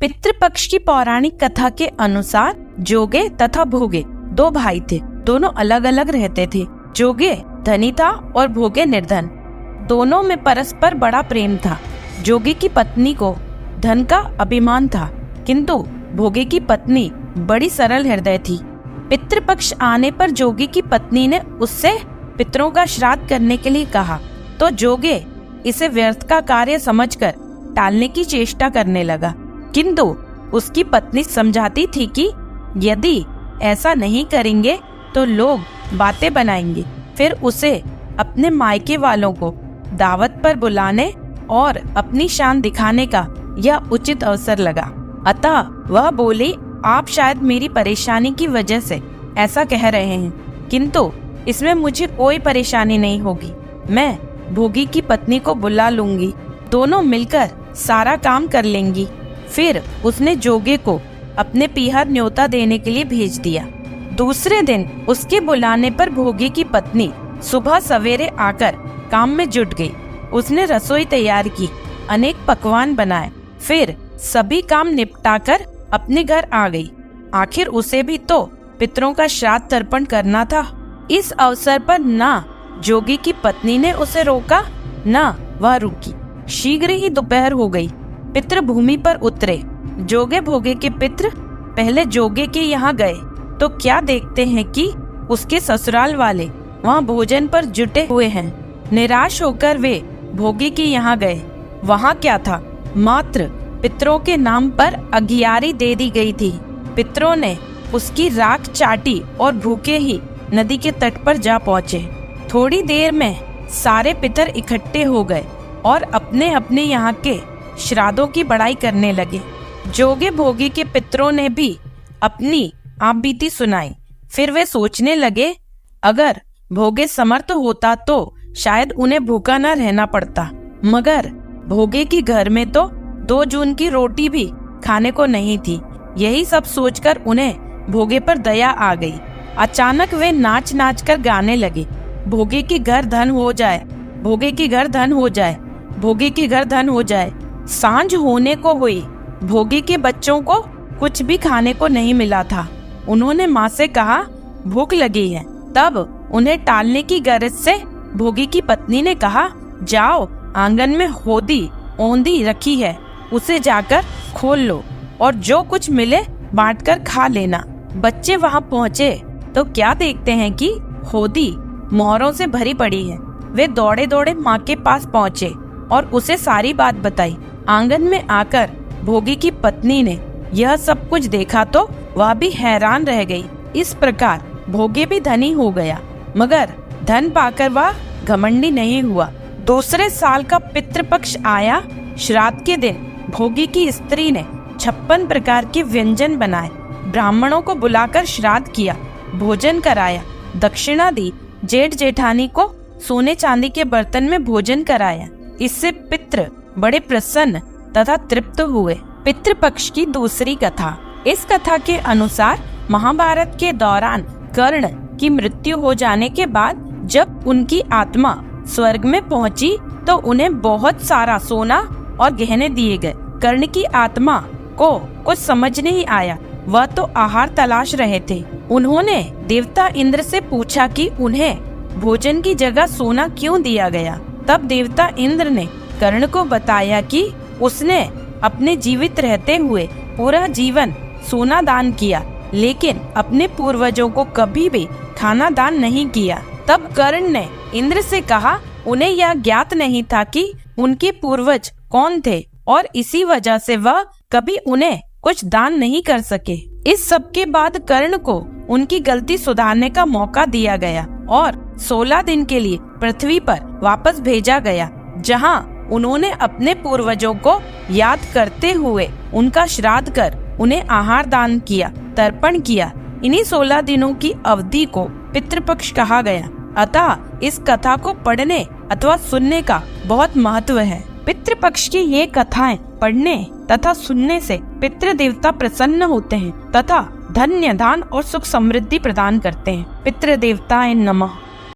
पितृपक्ष की पौराणिक कथा के अनुसार जोगे तथा भोगे दो भाई थे। दोनों अलग अलग रहते थे। जोगे धनी था और भोगे निर्धन। दोनों में परस्पर बड़ा प्रेम था। जोगे की पत्नी को धन का अभिमान था, किंतु भोगे की पत्नी बड़ी सरल हृदय थी। पितृपक्ष आने पर जोगे की पत्नी ने उससे पितरों का श्राद्ध करने के लिए कहा, तो जोगे इसे व्यर्थ का कार्य समझकर टालने की चेष्टा करने लगा, किंतु उसकी पत्नी समझाती थी कि यदि ऐसा नहीं करेंगे तो लोग बातें बनाएंगे। फिर उसे अपने मायके वालों को दावत पर बुलाने और अपनी शान दिखाने का यह उचित अवसर लगा। अतः वह बोली, आप शायद मेरी परेशानी की वजह से ऐसा कह रहे हैं, किंतु इसमें मुझे कोई परेशानी नहीं होगी। मैं भोगी की पत्नी को बुला लूंगी, दोनों मिलकर सारा काम कर लेंगी। फिर उसने जोगे को अपने पीहर न्योता देने के लिए भेज दिया। दूसरे दिन उसके बुलाने पर भोगी की पत्नी सुबह सवेरे आकर काम में जुट गई। उसने रसोई तैयार की, अनेक पकवान बनाए, फिर सभी काम निपटाकर अपने घर आ गई। आखिर उसे भी तो पितरों का श्राद्ध तर्पण करना था। इस अवसर पर ना जोगी की पत्नी ने उसे रोका, ना वह रुकी। शीघ्र ही दोपहर हो गई। पितृ भूमि पर उतरे। जोगे भोगे के पितृ पहले जोगे के यहाँ गए तो क्या देखते हैं कि उसके ससुराल वाले वहाँ भोजन पर जुटे हुए हैं। निराश होकर वे भोगे के यहाँ गए। वहाँ क्या था, मात्र पितरों के नाम पर अघियारी दे दी गई थी। पितरों ने उसकी राख चाटी और भूखे ही नदी के तट पर जा पहुँचे। थोड़ी देर में सारे पितर इकट्ठे हो गए और अपने अपने यहाँ के श्राद्धों की बड़ाई करने लगे। जोगे भोगी के पितरों ने भी अपनी आप बीती सुनाई। फिर वे सोचने लगे, अगर भोगे समर्थ होता तो शायद उन्हें भूखा न रहना पड़ता, मगर भोगे के घर में तो 2 जून की रोटी भी खाने को नहीं थी। यही सब सोचकर उन्हें भोगे पर दया आ गई। अचानक वे नाच नाच कर गाने लगे, भोगे के घर धन हो जाए, भोगे के घर धन हो जाए, भोगे के घर धन हो जाए। सांझ होने को हुई। भोगे के बच्चों को कुछ भी खाने को नहीं मिला था। उन्होंने माँ से कहा, भूख लगी है। तब उन्हें टालने की गरज से भोगी की पत्नी ने कहा, जाओ, आंगन में होदी औंधी रखी है, उसे जाकर खोल लो और जो कुछ मिले बांटकर खा लेना। बच्चे वहाँ पहुँचे तो क्या देखते हैं कि होदी मोहरों से भरी पड़ी है। वे दौड़े दौड़े माँ के पास पहुँचे और उसे सारी बात बताई। आंगन में आकर भोगी की पत्नी ने यह सब कुछ देखा तो वह भी हैरान रह गई। इस प्रकार भोगे भी धनी हो गया, मगर धन पाकर वह घमंडी नहीं हुआ। दूसरे साल का पितृपक्ष आया। श्राद्ध के दिन भोगी की स्त्री ने 56 प्रकार के व्यंजन बनाए। ब्राह्मणों को बुलाकर श्राद्ध किया, भोजन कराया, दक्षिणा दी। जेठ जेठानी को सोने चांदी के बर्तन में भोजन कराया। इससे पितृ बड़े प्रसन्न तथा तृप्त हुए। पितृपक्ष की दूसरी कथा। इस कथा के अनुसार महाभारत के दौरान कर्ण की मृत्यु हो जाने के बाद जब उनकी आत्मा स्वर्ग में पहुंची तो उन्हें बहुत सारा सोना और गहने दिए गए। कर्ण की आत्मा को कुछ समझ नहीं आया, वह तो आहार तलाश रहे थे। उन्होंने देवता इंद्र से पूछा कि उन्हें भोजन की जगह सोना क्यों दिया गया। तब देवता इंद्र ने कर्ण को बताया कि उसने अपने जीवित रहते हुए पूरा जीवन सोना दान किया, लेकिन अपने पूर्वजों को कभी भी खाना दान नहीं किया। तब कर्ण ने इंद्र से कहा, उन्हें यह ज्ञात नहीं था कि उनके पूर्वज कौन थे और इसी वजह से वह कभी उन्हें कुछ दान नहीं कर सके। इस सब के बाद कर्ण को उनकी गलती सुधारने का मौका दिया गया और 16 दिन के लिए पृथ्वी पर वापस भेजा गया, जहां उन्होंने अपने पूर्वजों को याद करते हुए उनका श्राद्ध कर उन्हें आहार दान किया, तर्पण किया। इन्हीं 16 दिनों की अवधि को पितृपक्ष कहा गया। अतः इस कथा को पढ़ने अथवा सुनने का बहुत महत्व है। पितृपक्ष की ये कथाएं पढ़ने तथा सुनने से पितृ देवता प्रसन्न होते हैं तथा धन्य दान और सुख समृद्धि प्रदान करते हैं। पितृ देवताएं नमः।